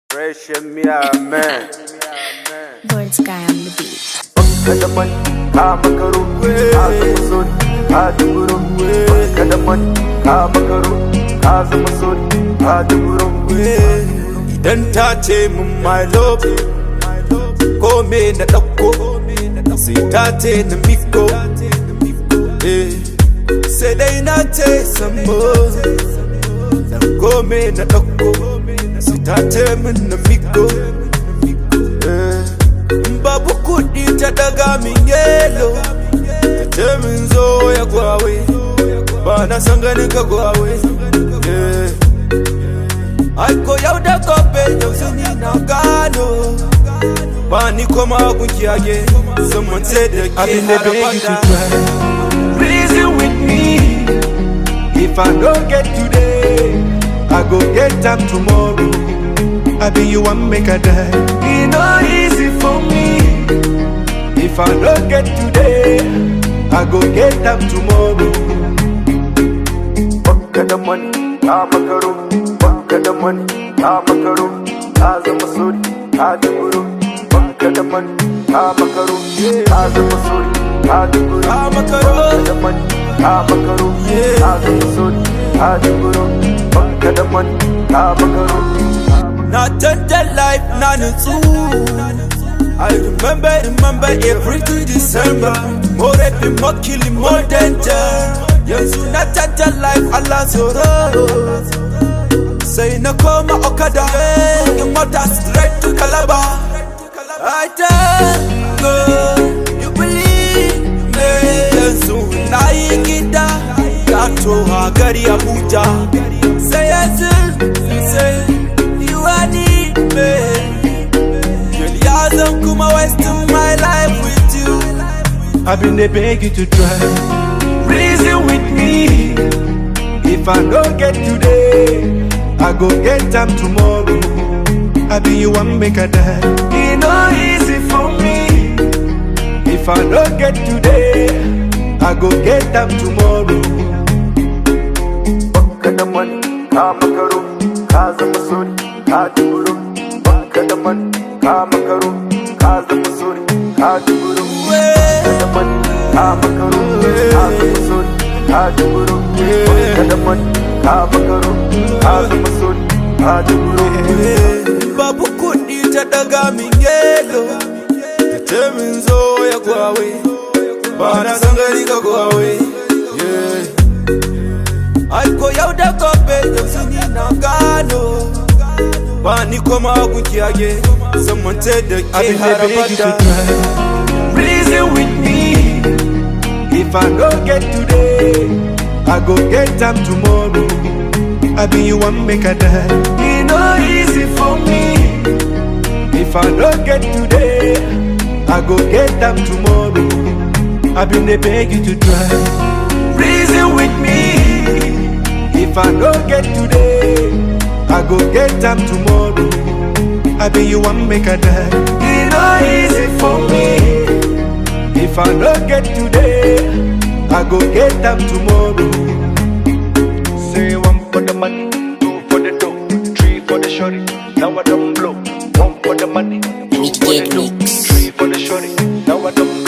Fresh and me a man. Bird Sky on the beat. Kadaman, kamakaru, azamasun, adurum, kadaman, kamakaru, azamasun, adurum. Idan ta ce mun my love, ko me na ɗauko, sai ta ce na miko. Sai dai na ce sambo, ko me na ɗauko, sai ta ce min na miko. Babu kuɗi ta daga min yelo, ta ce min zo ya gwawe, ba na san ganin ka gwawe. Aiko yau da gobe yau zuni na gano, ba ni koma gunki age, someone said that I've been there begging to try. Reason with me, if I don't get today, I go get time tomorrow. I be you one make a die. It no easy for me. If I don't get today, I go get time tomorrow. Bakka da money, ta makaro. Bakka da money, ta makaro. Ta zama sori, ta duburo. Bakka da money, ta makaro. Ta zama sori, ta duburo. Ta makaro. Bakka da money, ta makaro. Ta zama sori, ta duburo. Bakka da money, ta makaro. Na tanta life na nutsu. I remember every December. More rapping, more killing, more danger. Yanzu na tanta life Allah tsoro. Sai na koma Okada, in mota straight to Calabar. I thank God you believe me. Yanzu na yi gida, gato a gari Abuja. Sai yanzu, sai I need me. Girl, y'all come wasting my life with you. I've been there begging to try. Reason with me. If I don't get today, I go get time tomorrow. I be you one make a die. It no easy for me. If I don't get today, I go get time tomorrow. Bakka da money, ta makaro. Ka zama sori, ta duburo. Bakka da money, ta makaro. Ka zama sori, ta duburo. Bakka da money, ta makaro. Ka zama sori, ta duburo. Bakka da money, ta makaro. Ka zama sori, ta duburo. Babu kuɗi ta daga min yelo, ta ce min zo ya gwawe, ba na san gari ka gwawe. Aiko yau da gobe yau zuni na gano, ba ni koma gunki age, someone said that I've been there begging to try. Reason with me. If I don't get today, I go get time tomorrow. I be you one make a die. It no easy for me. If I don't get today, I go get time tomorrow. I've been there begging to try. Reason with me. If I don't get today, I go get time tomorrow. I be you one make a die. It no easy for me. If I don't get today, I go get time tomorrow. Say one for the money, two for the dough, three for the shorty. Now I don't blow. One for the money, two for the dough, three for the shorty. Now I don't